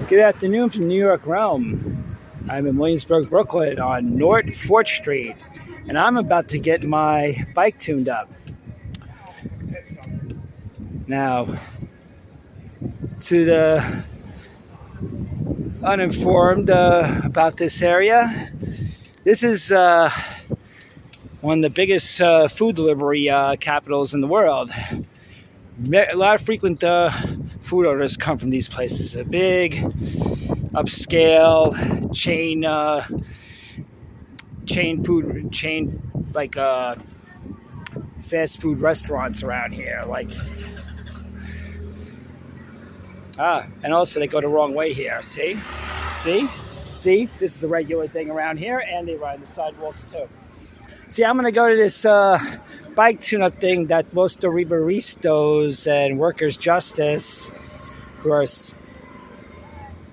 Good afternoon from New York Realm. I'm in Williamsburg, Brooklyn on North 4th Street, and I'm about to get my bike tuned up. Now, to the uninformed about this area, this is one of the biggest food delivery capitals in the world. A lot of frequent food orders come from these places. A big, upscale chain like fast food restaurants around here. And also they go the wrong way here. See, this is a regular thing around here, and they ride the sidewalks too. See, I'm gonna go to this bike tune-up thing that most Deliveristas and workers' justice, who are,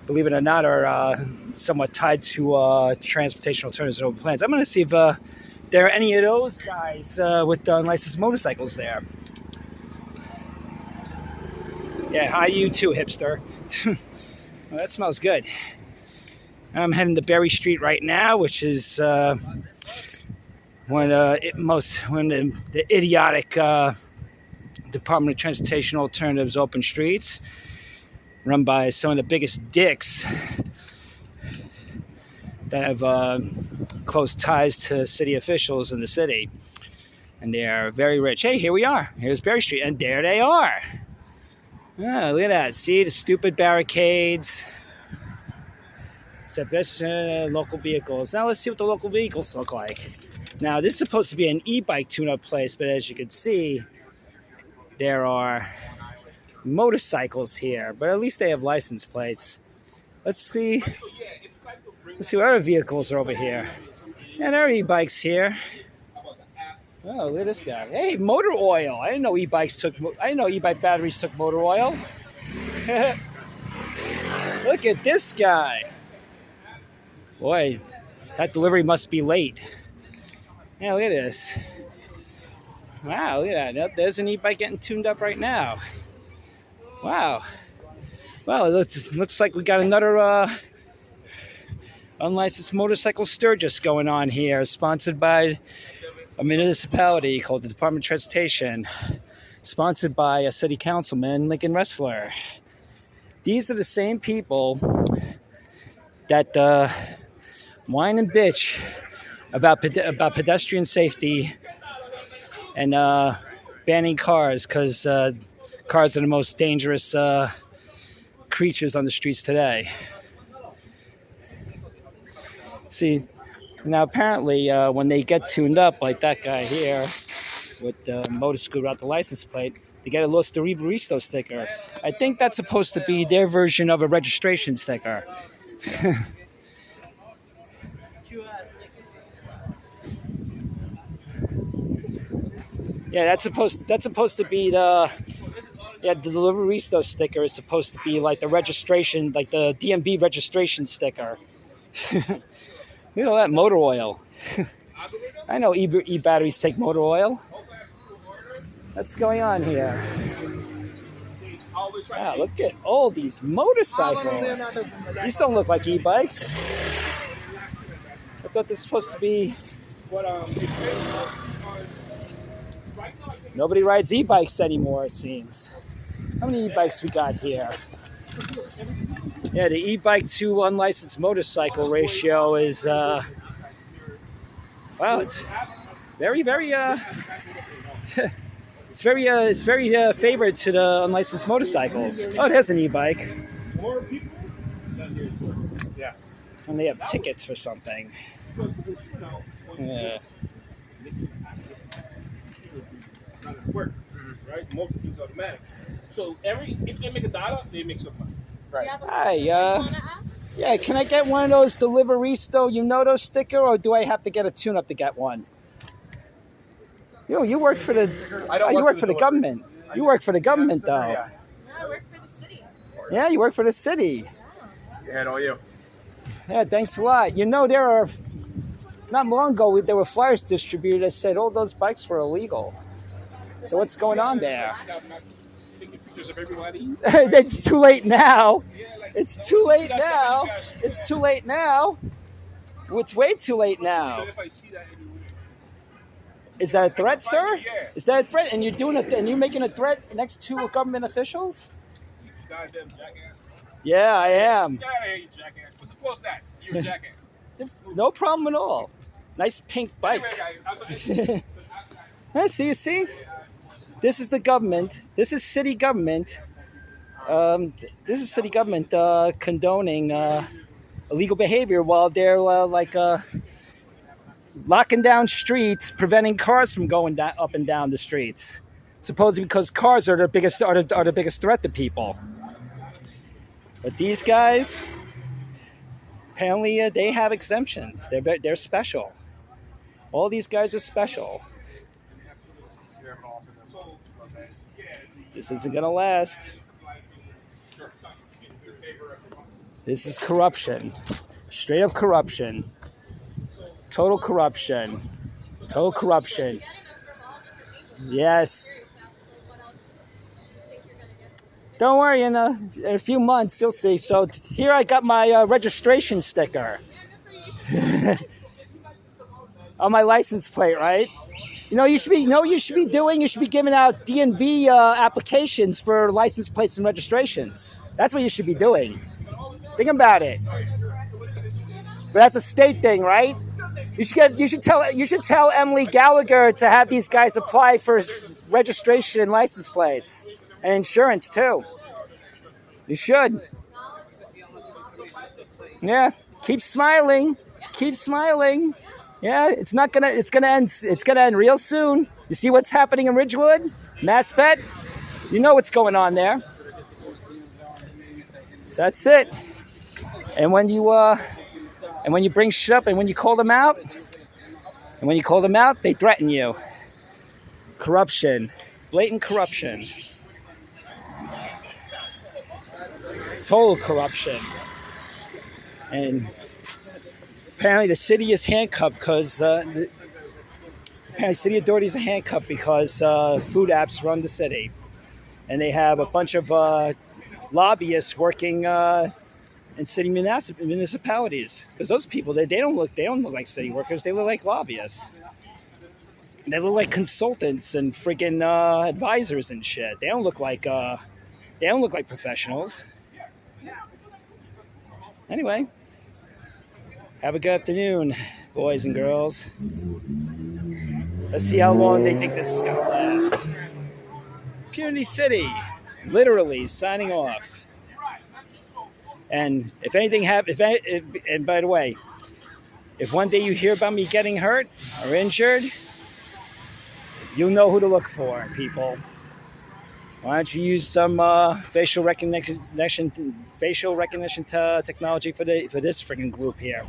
believe it or not, are somewhat tied to transportation alternatives and open plans. I'm going to see if there are any of those guys with unlicensed motorcycles there. Yeah, hi you too, hipster. Well, that smells good. I'm heading to Berry Street right now, which is one of the idiotic Department of Transportation Alternatives open streets, run by some of the biggest dicks that have close ties to city officials in the city, and they are very rich. Hey, here we are. Here's Berry Street, and there they are. Oh, look at that. See the stupid barricades. Except this local vehicles. Now let's see what the local vehicles look like. Now, this is supposed to be an e-bike tune-up place, but as you can see, there are motorcycles here, but at least they have license plates. Let's see what other vehicles are over here. Yeah, there are e-bikes here. Oh, look at this guy. Hey, motor oil. I didn't know e-bike batteries took motor oil. Look at this guy. Boy, that delivery must be late. Yeah, look at this. Wow, look at that. There's an e-bike getting tuned up right now. Wow. Well, it looks like we got another unlicensed motorcycle Sturgis going on here, sponsored by a municipality called the Department of Transportation, sponsored by a city councilman, Lincoln Wrestler. These are the same people that whine and bitch about pedestrian safety and banning cars, because cars are the most dangerous creatures on the streets today. See, now apparently when they get tuned up, like that guy here with the motor scooter without the license plate, they get a Los Deliveristas sticker. I think that's supposed to be their version of a registration sticker. Yeah, that's supposed to be the Deliveristas sticker is supposed to be like the registration, like the DMV registration sticker. You know that motor oil. I know e-batteries take motor oil. What's going on here? Wow, look at all these motorcycles. These don't look like e-bikes. I thought this was supposed to be... Nobody rides e-bikes anymore, it seems. How many e-bikes we got here? Yeah, the e-bike to unlicensed motorcycle ratio is, wow, it's very, it's very favored to the unlicensed motorcycles. Oh, there's an e-bike. Yeah. And they have tickets for something. Yeah. Work, right? Most of it's automatic. So if they make $1, they make some money. Right. Hi, yeah, can I get one of those Deliveristas sticker, or do I have to get a tune-up to get one? You work for the government. You work for the government, though. No, I work for the city. Yeah, you work for the city. Yeah, all you. Yeah, thanks a lot. There are, not long ago, there were flyers distributed that said all those bikes were illegal. So what's going on there? pictures of everybody. It's too late now. Yeah, like, It's too late that's now. something you guys- It's too late now. It's way too late now. If I see that everywhere. Is that a threat, sir? Yeah. Is that a threat? And you're doing it, and you're making a threat next to government officials? You goddamn jackass. Yeah, I am. Get out of here, you jackass. What the fuck's that? You're a jackass. No problem at all. Nice pink bike. Anyway, guys, Huh, see, you see? This is the government. This is city government. This is city government condoning illegal behavior while they're locking down streets, preventing cars from going up and down the streets. Supposedly because cars are the biggest threat to people. But these guys, apparently, they have exemptions. They're special. All these guys are special. This isn't gonna last. This is corruption. Straight up corruption. Total corruption. Total corruption. Yes. Don't worry, in a few months you'll see. So here I got my registration sticker on my license plate, right? You should be doing. You should be giving out DMV applications for license plates and registrations. That's what you should be doing. Think about it. But that's a state thing, right? You should tell Emily Gallagher to have these guys apply for registration and license plates and insurance too. You should. Yeah. Keep smiling. Keep smiling. Yeah, it's gonna end real soon. You see what's happening in Ridgewood? Maspet? You know what's going on there. So that's it. And when you bring shit up and when you call them out, they threaten you. Corruption. Blatant corruption. Total corruption. And apparently the city is handcuffed because apparently city authorities are handcuffed because food apps run the city, and they have a bunch of lobbyists working in city municipalities. Because those people they don't look like city workers. They look like lobbyists. They look like consultants and freaking advisors and shit. They don't look like professionals. Anyway. Have a good afternoon, boys and girls. Let's see how long they think this is going to last. Community City, literally signing off. And if anything happens, and by the way, if one day you hear about me getting hurt or injured, you'll know who to look for, people. Why don't you use some facial recognition technology for this freaking group here?